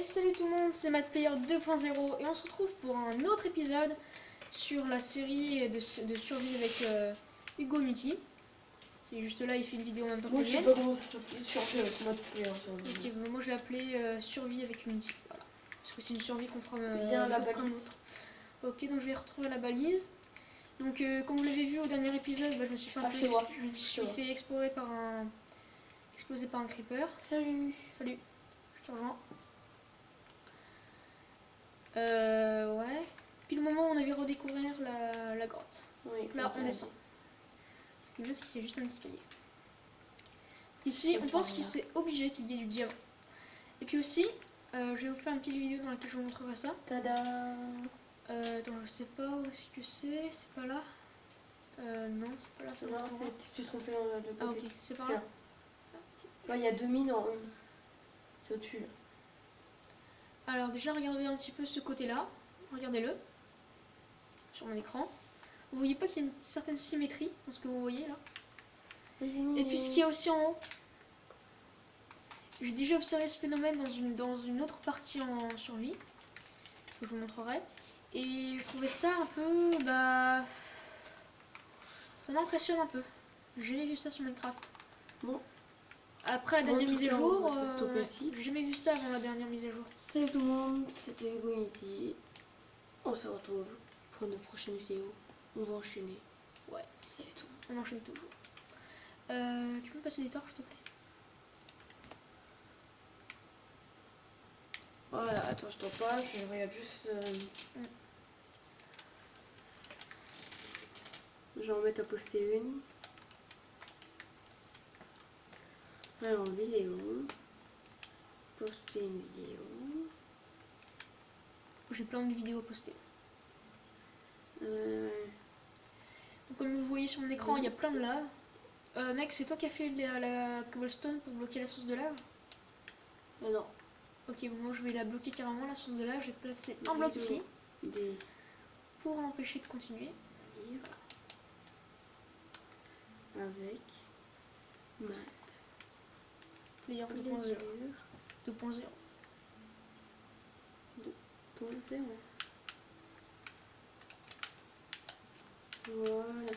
salut tout le monde, c'est MathPlayer 2.0 et on se retrouve pour un autre épisode sur la série de survie avec Hugo Nuti. Qui est juste là, il fait une vidéo en même temps que moi la je sais mienne. pas comment ça s'appelle, survie avec MathPlayer. Ok, moi je l'ai appelé survie avec Unity. Voilà. Parce que c'est une survie qu'on fera Bien la avec balise. autre. Ok, donc je vais retrouver la balise. Donc comme vous l'avez vu au dernier épisode, je me suis fait un peu je me suis fait exploser par un creeper. Salut. Salut, je te rejoins. Ouais. Puis le moment où on avait redécouvert la grotte. Oui, Là, on descend. Ce qui est bien, c'est qu'il y a juste un escalier. Ici, on pense qu'il c'est obligé qu'il y ait du diamant. Et puis aussi, je vais vous faire une petite vidéo dans laquelle je vous montrerai ça. Tada. Attends, je sais pas où est-ce que c'est. C'est pas là. Non, c'est pas là. C'est Non, tu t'es trompé de côté. Ah, ok, c'est par là. Là, il y a 2 mines en une. C'est au-dessus là. Alors, déjà, regardez un petit peu ce côté-là. Regardez-le. Sur mon écran. Vous voyez pas qu'il y a une certaine symétrie dans ce que vous voyez là. Et puis ce qu'il y a aussi en haut, j'ai déjà observé ce phénomène dans une autre partie en survie, que je vous montrerai. Et je trouvais ça un peu, ça m'impressionne un peu. J'ai jamais vu ça sur Minecraft. Bon. Après la dernière mise à jour, j'ai jamais vu ça avant la dernière mise à jour. Salut tout le monde, c'était Hugo Nuti. On se retrouve pour une prochaine vidéo. On va enchaîner. Ouais, c'est tout. On enchaîne toujours. Tu peux me passer des torches, s'il te plaît? Voilà, attends, je t'en parle, je regarde juste. Je vais en mettre à poster une. Alors, vidéo. Poster une vidéo. J'ai plein de vidéos à poster. Donc, comme vous voyez sur mon écran, il y a plein de lave. Mec, c'est toi qui as fait la cobblestone pour bloquer la source de lave? Non. Ok, bon, moi je vais la bloquer carrément, la source de lave. Je vais placer un bloc ici pour l'empêcher de continuer. Voilà. Avec Math. D'ailleurs, 2.0. 2.0. 2.0. Voilà.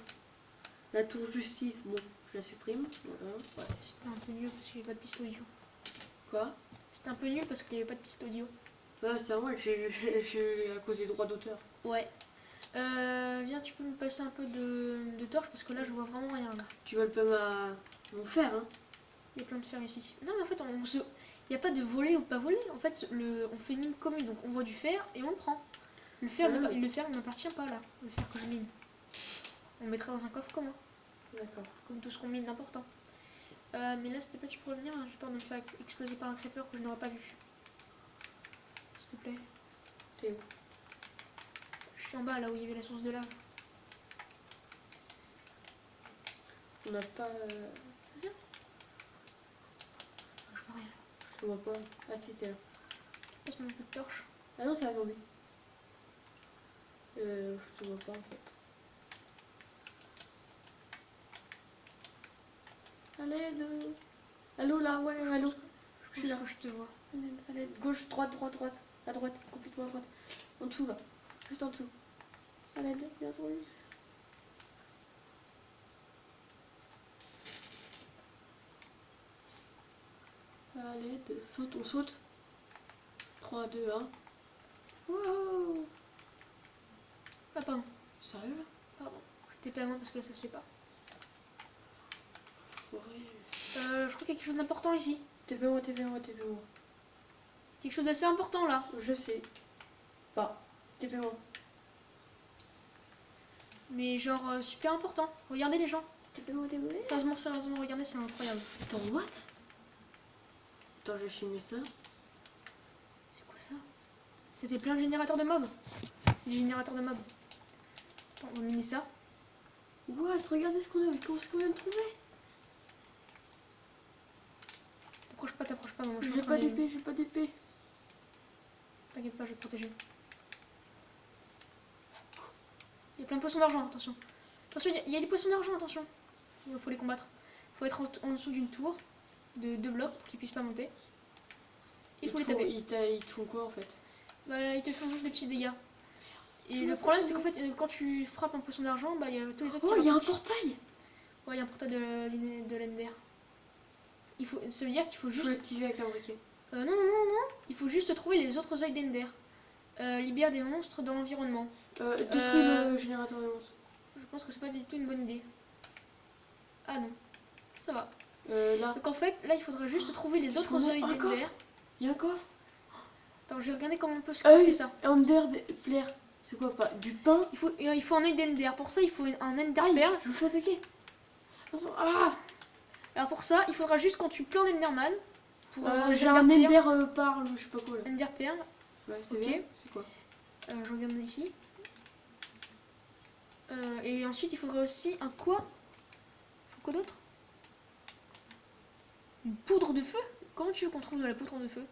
La tour justice, bon, je la supprime. Voilà. Ouais, c'était un peu nul parce qu'il n'y avait pas de piste audio. Quoi? C'était un peu nul parce qu'il n'y avait pas de piste audio. Ouais, c'est vrai, j'ai à cause des droits d'auteur. Ouais. Viens, tu peux me passer un peu de torche parce que là je vois vraiment rien là. Tu veux pas mon fer, hein? Il y a plein de fer ici. Non, mais en fait, il n'y a pas de voler ou pas voler. En fait, on fait une mine commune, donc on voit du fer et on le prend. Le fer, le fer ne m'appartient pas là, le fer que je mine. On le mettra dans un coffre commun. D'accord. Comme tout ce qu'on mine d'important. Mais là, s'il te plaît, tu peux revenir. J'ai peur de me faire exploser par un creeper que je n'aurais pas vu. S'il te plaît. T'es où? Je suis en bas, là où il y avait la source de lave. On n'a pas. Viens. Je vois rien. Je te vois pas. Ah, si, t'es là. Passe-moi un peu de torche. Ah non, c'est un zombie. Je te vois pas en fait. À l'aide. Allô là, ouais, allô. Je suis là. Je te vois. À l'aide. Gauche, droite, droite, droite. À droite, complètement à droite. En dessous là. Juste en dessous. À l'aide, bien entendu. À l'aide, saute, on saute. 3, 2, 1. Wow. Ah, pardon. Sérieux là? Pardon. Je TP à moi parce que là ça se fait pas. Foiré. Je crois quelque chose d'important ici. TP moi, TP moi, TP moi. Quelque chose d'assez important là. Je sais. Pas. TP moi. Mais genre super important. Regardez les gens. TP moi, TP moi. Sérieusement, sérieusement, regardez, c'est incroyable. Attends, what? Attends, je vais filmer ça. C'est quoi ça? C'était plein de générateurs de mobs. C'est des générateurs de mobs. Attends, on va miner ça. What? Regardez ce qu'on vient de trouver. T'approches pas, maman. J'ai pas d'épée, j'ai pas d'épée. T'inquiète pas, je vais te protéger. Il y a plein de poissons d'argent, attention. Attention, il y a des poissons d'argent, attention. Il faut les combattre. Il faut être en dessous d'une tour de 2 blocs pour qu'ils puissent pas monter. Il faut les taper. Ils te font quoi en fait? Bah, ils te font juste des petits dégâts. Et le problème, c'est qu'en fait, quand tu frappes un poisson d'argent, bah, il y a tous les autres Oh, qui il y a un repoussent. portail! Ouais, il y a un portail de l'Ender. Ça veut dire qu'il faut Faut juste. l'activer avec un briquet. Non. Il faut juste trouver les autres œils d'Ender. Libère des monstres dans l'environnement. Détruis le générateur de monstres. Je pense que c'est pas du tout une bonne idée. Ah non, ça va. Là. Donc en fait, là, il faudra juste trouver les autres œils d'Ender. Il y a un coffre. Attends, je vais regarder comment on peut se crafter ça. Ender Plaire. C'est quoi pas? Du pain? Il faut un œil d'Ender. Pour ça, il faut un Ender Aïe, Pearl. je me fais attaquer. Ah, Alors pour ça, il faudra juste quand tu plein d'Enderman. j'ai un Ender Pearl, je sais pas quoi là. Ender Pearl. Ouais, c'est Ok. bien. C'est quoi? Je regarde ici. Et ensuite, il faudrait aussi un quoi? Quoi d'autre? Une poudre de feu? Comment tu veux qu'on trouve de la poudre de feu?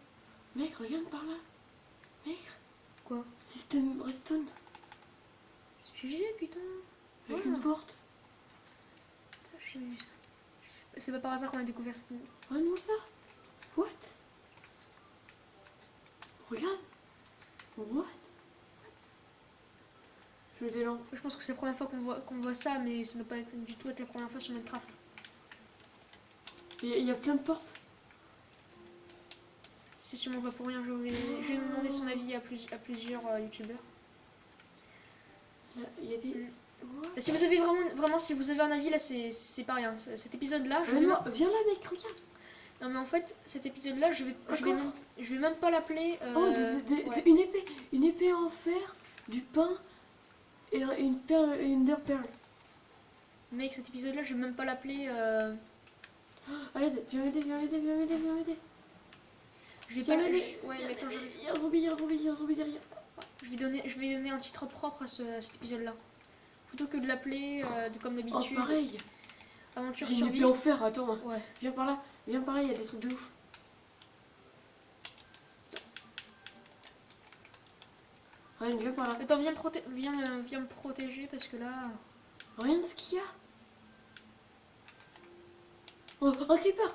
Mec, regarde par là. Mec. Quoi? Système Redstone. C'est GG, putain. Avec Voilà. une porte. Putain, j'ai jamais vu ça. C'est pas par hasard qu'on a découvert cette... Regarde-moi ça. What? Regarde. What? Je me délampe. Je pense que c'est la première fois qu'on voit ça, mais ça ne doit pas être du tout être la première fois sur Minecraft. Il y a plein de portes. C'est sûrement pas pour rien, je vais demander son avis à plusieurs youtubeurs. Là, il y a des... Et si vous avez vraiment, si vous avez un avis là, c'est pas rien. Cet épisode-là, Viens là, mec, regarde. Non mais en fait, cet épisode-là, je vais même pas l'appeler. Ouais. Une épée en fer, du pain et une perle, une Ender Pearl. Mec, cet épisode-là, je vais même pas l'appeler. Allez, viens m'aider. Je vais pas l'appeler. Ouais, mais attends, il y a un zombie derrière. je vais donner un titre propre à cet épisode-là. Plutôt que de l'appeler comme Oh, d'habitude. pareil. Aventure Une survie. épée en fer, attends. Ouais. Viens par là, il y a des trucs de ouf. Ryan, viens par là. Attends, viens me protéger parce que là. Regarde ce qu'il y a. Oh, un creeper.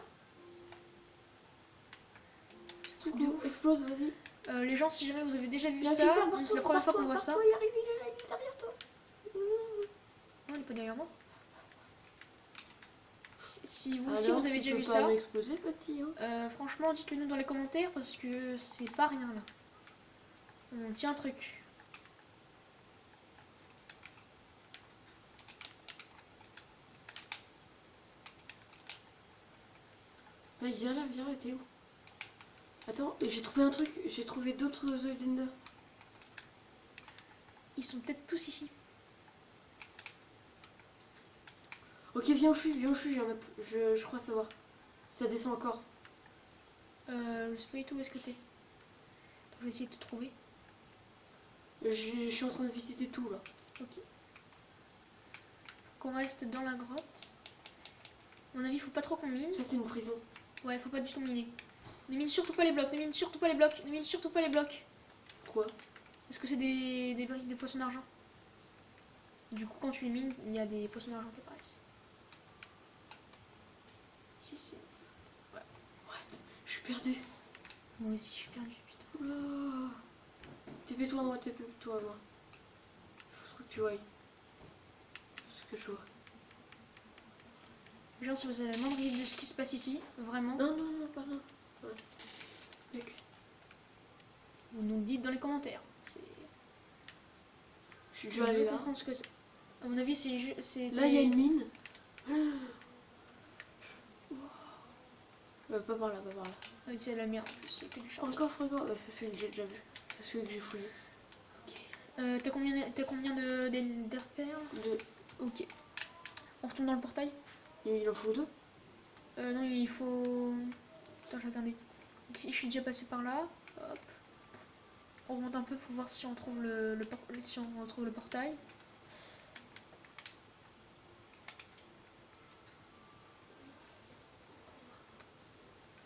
C'est truc de ouf. Explose, vas-y. Les gens, si jamais vous avez déjà vu Il y a un ça, creeper partout, c'est la première fois qu'on voit ça. partout, il arrive derrière toi. Non, il est pas derrière moi. Si vous Alors, aussi vous avez tu déjà peux vu pas ça, m'exploser, petit, hein. franchement, dites-le nous dans les commentaires parce que c'est pas rien là. On tient un truc. Mec, viens là, t'es où? Attends, j'ai trouvé un truc, j'ai trouvé d'autres œils d'Ender. Ils sont peut-être tous ici. Ok, viens où je suis, je crois savoir. Ça descend encore. Je sais pas du tout où est-ce que t'es. Je vais essayer de te trouver. Je suis en train de visiter tout là. Ok. Qu'on reste dans la grotte. À mon avis, faut pas trop qu'on mine. Ça, c'est une prison. Ouais, faut pas du tout miner. Ne mine surtout pas les blocs, ne mine surtout pas les blocs, ne mine surtout pas les blocs. Quoi? Parce que c'est des briques de poissons d'argent. Du coup, quand tu les mines, il y a des poissons d'argent qui apparaissent. Si, c'est... Ouais. What? Je suis perdu. Moi aussi, je suis perdu, putain. Oula. TP-toi à moi. Faut que tu voyes. Ce que je vois. Genre, si vous avez la moindre idée de ce qui se passe ici, vraiment, Non, pas là. Ouais. Mec. vous nous le dites dans les commentaires. Je suis Je déjà allé veux là. comprendre ce que c'est. À mon avis, c'est... Là, il y a une mine. Pas par là. Ah, c'est la mienne en plus, il y a que du champ. Encore frérot. C'est celui que j'ai déjà vu. C'est celui que j'ai fouillé. T'as combien d'Enderpearl? Deux. Ok. On retourne dans le portail? Il en faut deux. Non, il faut... Attends, je vais regarder. Donc, ici, je suis déjà passé par là. Hop. On remonte un peu pour voir si on trouve si on retrouve le portail.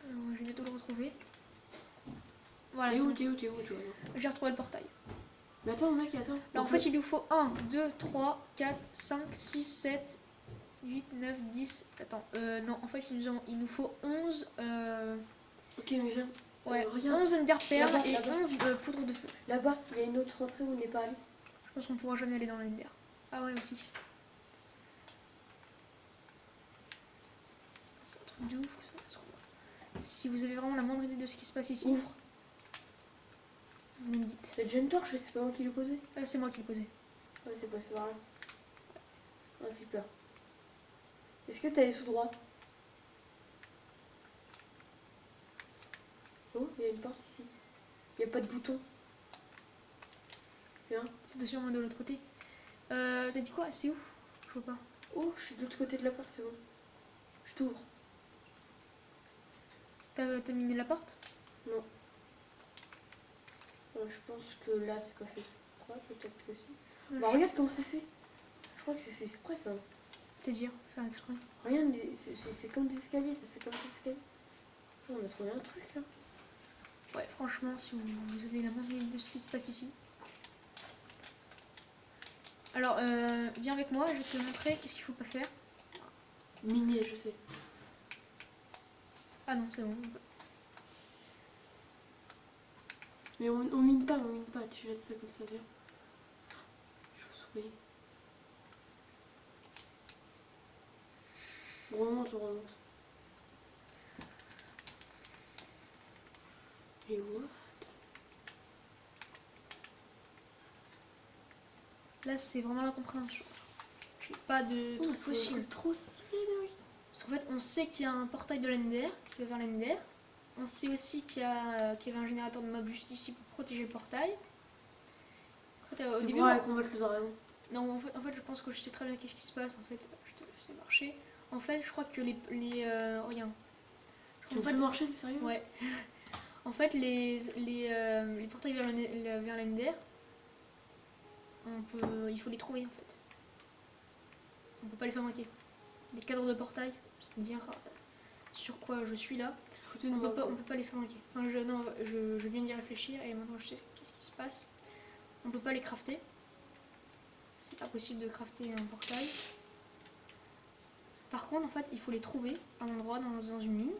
Je vais bientôt le retrouver. Voilà, T'es c'est où, bon. toi? J'ai retrouvé le portail. Mais attends, mec, attends. Là, en fait, il nous faut 1, 2, 3, 4, 5, 6, 7, 8, 9, 10. Attends, non, en fait, il nous faut 11. Ok, mais viens. Ouais, regarde. 11 ender perles Là-bas, et là-bas. 11 poudres de feu. Là-bas, il y a une autre entrée où on n'est pas allé. Je pense qu'on pourra jamais aller dans l'ender. Ah ouais, aussi. C'est un truc de ouf. Si vous avez vraiment la moindre idée de ce qui se passe ici, Ouvre. vous me dites. C'est déjà une torche, c'est pas moi qui l'ai posé. C'est moi qui l'ai posé. Ouais, c'est passé par là. Un creeper. Est-ce que t'as les sous droits? Oh, il y a une porte ici. Il n'y a pas de bouton. Viens. C'est sûrement de l'autre côté. T'as dit quoi? C'est où? Je vois pas. Oh, je suis de l'autre côté de la porte, c'est bon. Je t'ouvre. T'as miné la porte? Non. Je pense que là, c'est pas fait exprès, peut-être que si. Bah, regarde comment ça fait. Je crois que c'est fait exprès, ça. C'est-à-dire faire exprès. Regarde, c'est comme des escaliers, ça fait comme des escaliers. Oh, on a trouvé un truc, là. Ouais, franchement, si vous avez la moindre idée de ce qui se passe ici. Alors, viens avec moi, je vais te montrer qu'est-ce qu'il faut pas faire. Minier, je sais. Ah non, c'est bon. Mais on mine pas, tu laisses ça comme ça, viens. Chauve-souris. On remonte. Et what? Là, c'est vraiment la compréhension. J'ai pas de truc possible. Trop stylé, oui. Parce qu'en fait, on sait qu'il y a un portail de l'Ender qui va vers l'Ender. On sait aussi qu'il y avait un générateur de mobs juste ici pour protéger le portail. En fait, au C'est début, pour combattre le dragon. non, en fait, je pense que je sais très bien qu'est-ce qui se passe. En fait, je te le fais marcher. En fait, je crois que regarde. Tu me fais marcher, sérieux? Ouais. En fait, les portails vers l'Ender, il faut les trouver en fait. On peut pas les fabriquer. Les cadres de portail, c'est-à-dire sur quoi je suis là, on peut pas les fabriquer. Enfin, je viens d'y réfléchir et maintenant je sais qu'est-ce qui se passe. On peut pas les crafter. C'est pas possible de crafter un portail. Par contre, en fait, il faut les trouver à un endroit dans une mine.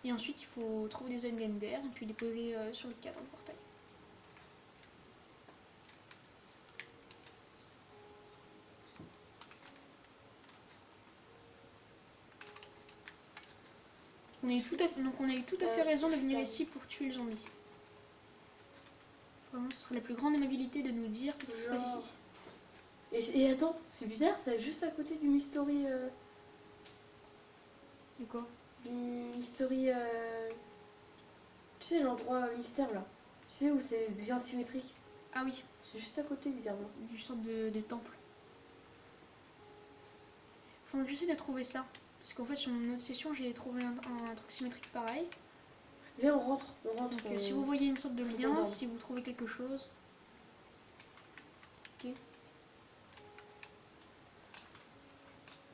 Et ensuite, il faut trouver des œils d'Ender et puis les poser sur le cadre du portail. Donc on a eu tout à fait raison de venir ici pour tuer le zombie. Vraiment, ce serait la plus grande amabilité de nous dire qu'est-ce qui se passe ici. Et attends, c'est bizarre, c'est juste à côté du mystery. Du quoi? Du mystery. Tu sais, l'endroit mystère là. Tu sais où c'est bien symétrique. Ah oui. C'est juste à côté, bizarrement. Du sorte de temple. Faut que j'essaie de trouver ça. Parce qu'en fait, sur mon autre session, j'ai trouvé un truc symétrique pareil. Viens, on rentre. Donc, si vous voyez une sorte de lien, si vous trouvez quelque chose. Ok.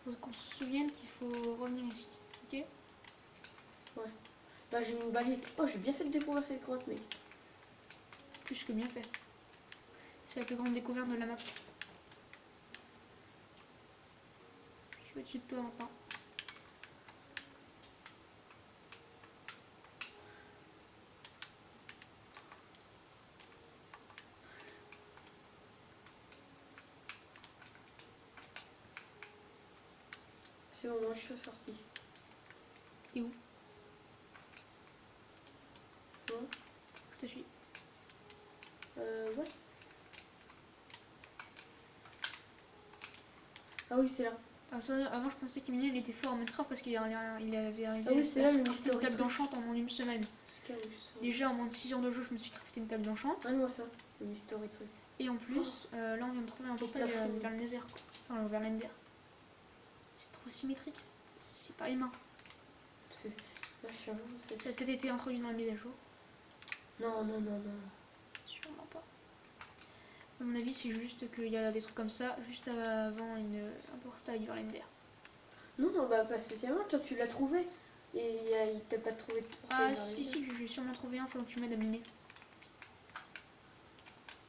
Faut qu'on se souvienne qu'il faut revenir ici. Ok. Ouais. Là, j'ai mis une balise. Oh, j'ai bien fait de découvrir cette grotte, mec. Plus que bien fait. C'est la plus grande découverte de la map. Je suis au-dessus de toi maintenant. C'est bon, moi je suis sortie. T'es où? Non. Je te suis. What? Ah oui, c'est là. Ah, ça, avant, je pensais qu'Emilien il était fort en Minecraft parce qu'il avait arrivé Ah oui, c'est là, le crafter une table d'enchant en une semaine. Déjà, en moins de 6 heures de jeu, je me suis crafté une table d'enchant. Ah non, ça, le mystery truc. Et en plus, là, on vient de trouver un portail vers le Nether, quoi. Enfin, vers l'Ender. C'est trop symétrique, c'est pas humain. Ça a peut-être été introduit dans la mise à jour. Non. Sûrement pas. À mon avis, c'est juste qu'il y a des trucs comme ça, juste avant un portail vers l'Ender. Non, bah pas spécialement, toi tu l'as trouvé. Et il t'a pas trouvé de portail. Ah si, je vais sûrement trouver un, faut que tu m'aides à miner.